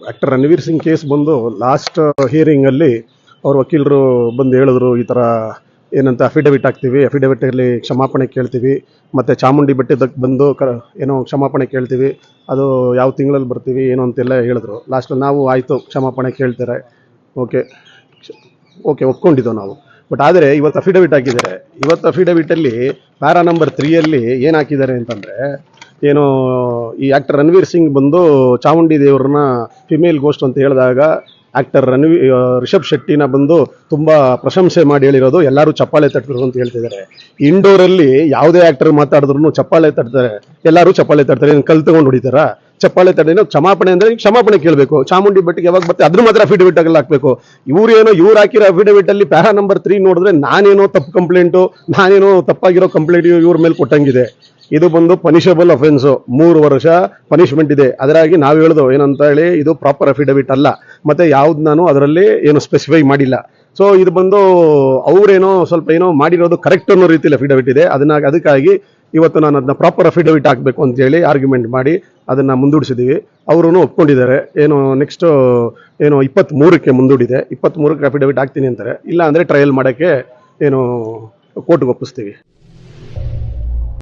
Actor Ranveer Singh case ಬಂದು last ಹಿಯರಿಂಗಲ್ಲಿ ಅವ್ರ ವಕೀಲರು ಬಂದು ಹೇಳಿದ್ರು, ಈ ಥರ ಏನಂತ ಅಫಿಡವಿಟ್ ಹಾಕ್ತೀವಿ, ಅಫಿಡವಿಟಲ್ಲಿ ಕ್ಷಮಾಪಣೆ ಕೇಳ್ತೀವಿ, ಮತ್ತು ಚಾಮುಂಡಿ ಬೆಟ್ಟದಕ್ಕೆ ಬಂದು ಏನೋ ಕ್ಷಮಾಪಣೆ ಕೇಳ್ತೀವಿ, ಅದು ಯಾವ ತಿಂಗಳಲ್ಲಿ ಬರ್ತೀವಿ ಏನೋ ಅಂತೆಲ್ಲ ಹೇಳಿದ್ರು. ಲಾಸ್ಟಲ್ಲಿ ನಾವು ಆಯಿತು ಕ್ಷಮಾಪಣೆ ಕೇಳ್ತಾರೆ, ಓಕೆ ಓಕೆ ಒಪ್ಕೊಂಡಿದ್ದೆವು ನಾವು. ಬಟ್ ಆದರೆ ಇವತ್ತು ಅಫಿಡವಿಟ್ ಹಾಕಿದ್ದಾರೆ. ಇವತ್ತು ಅಫಿಡವಿಟಲ್ಲಿ ಪ್ಯಾರಾ ನಂಬರ್ 3ಯಲ್ಲಿ ಏನು ಹಾಕಿದ್ದಾರೆ ಅಂತಂದರೆ, ಏನು ಈ ಆ್ಯಕ್ಟರ್ ರಣವೀರ್ ಸಿಂಗ್ ಬಂದು ಚಾಮುಂಡಿ ದೇವ್ರನ್ನ ಫಿಮೇಲ್ ಗೋಸ್ಟ್ ಅಂತ ಹೇಳಿದಾಗ ಆ್ಯಕ್ಟರ್ ರಿಷಬ್ ಶೆಟ್ಟಿನ ಬಂದು ತುಂಬ ಪ್ರಶಂಸೆ ಮಾಡಿ ಹೇಳಿರೋದು, ಎಲ್ಲರೂ ಚಪ್ಪಾಳೆ ತಟ್ಟಿದ್ರು ಅಂತ ಹೇಳ್ತಿದ್ದಾರೆ. ಇಂಡೋರಲ್ಲಿ ಯಾವುದೇ ಆ್ಯಕ್ಟರ್ ಮಾತಾಡಿದ್ರು ಚಪ್ಪಾಳೆ ತಟ್ತಾರೆ, ಎಲ್ಲರೂ ಚಪ್ಪಾಳೆ ತಟ್ತಾರೆ. ಏನು ಕಲ್ ತಗೊಂಡು ಹೊಡಿತಾರಾ? ಚಪ್ಪಾಳೆ ತಟ್ಟೇನೋ ಕ್ಷಮಾಪಣೆ ಅಂದರೆ ಕ್ಷಮಾಪಣೆ ಕೇಳಬೇಕು. ಚಾಮುಂಡಿ ಬೆಟ್ಟಿಗೆ ಯಾವಾಗ ಬರ್ತದೆ ಅದ್ರ ಮಾತ್ರ ಅಫಿಡವಿಟ್ ಆಗಲ್ಲ ಹಾಕಬೇಕು. ಇವ್ರು ಹಾಕಿರೋ ಅಫಿಡವಿಟ್ ಅಲ್ಲಿ ಪ್ಯಾರಾ ನಂಬರ್ 3 ನೋಡಿದ್ರೆ ನಾನೇನೋ ತಪ್ಪು ಕಂಪ್ಲೇಂಟು, ನಾನೇನೋ ತಪ್ಪಾಗಿರೋ ಕಂಪ್ಲೇಂಟ್ ಇವ್ರ ಮೇಲೆ ಕೊಟ್ಟಂಗಿದೆ. ಇದು ಬಂದು ಪನಿಷಬಲ್ ಅಫೆನ್ಸು, 3 ವರ್ಷ ಪನಿಷ್ಮೆಂಟ್ ಇದೆ. ಅದರಾಗಿ ನಾವು ಹೇಳ್ದು ಏನಂತ ಹೇಳಿ, ಇದು ಪ್ರಾಪರ್ ಅಫಿಡವಿಟ್ ಅಲ್ಲ, ಮತ್ತೆ ಯಾವ್ದು ನಾನು ಅದರಲ್ಲಿ ಏನು ಸ್ಪೆಸಿಫೈ ಮಾಡಿಲ್ಲ. ಸೊ ಇದು ಬಂದು ಅವರೇನೋ ಸ್ವಲ್ಪ ಏನೋ ಮಾಡಿರೋದು ಕರೆಕ್ಟ್ ಅನ್ನೋ ರೀತಿಯಲ್ಲಿ ಅಫಿಡವಿಟ್ ಇದೆ. ಅದಕ್ಕಾಗಿ ಇವತ್ತು ನಾನು ಅದನ್ನ ಪ್ರಾಪರ್ ಅಫಿಡವಿಟ್ ಹಾಕಬೇಕು ಅಂತೇಳಿ ಆರ್ಗ್ಯುಮೆಂಟ್ ಮಾಡಿ ಅದನ್ನು ಮುಂದೂಡಿಸಿದ್ದೀವಿ. ಅವರು ಒಪ್ಕೊಂಡಿದ್ದಾರೆ. ಏನು ನೆಕ್ಸ್ಟ್ ಏನು 23ಕ್ಕೆ ಮುಂದೂಡಿದೆ, 23ಕ್ಕೆ ಅಫಿಡವಿಟ್ ಹಾಕ್ತೀನಿ ಅಂತಾರೆ. ಇಲ್ಲ ಅಂದರೆ ಟ್ರಯಲ್ ಮಾಡೋಕ್ಕೆ ಏನು ಕೋರ್ಟ್ಗೆ ಒಪ್ಪಿಸ್ತೀವಿ.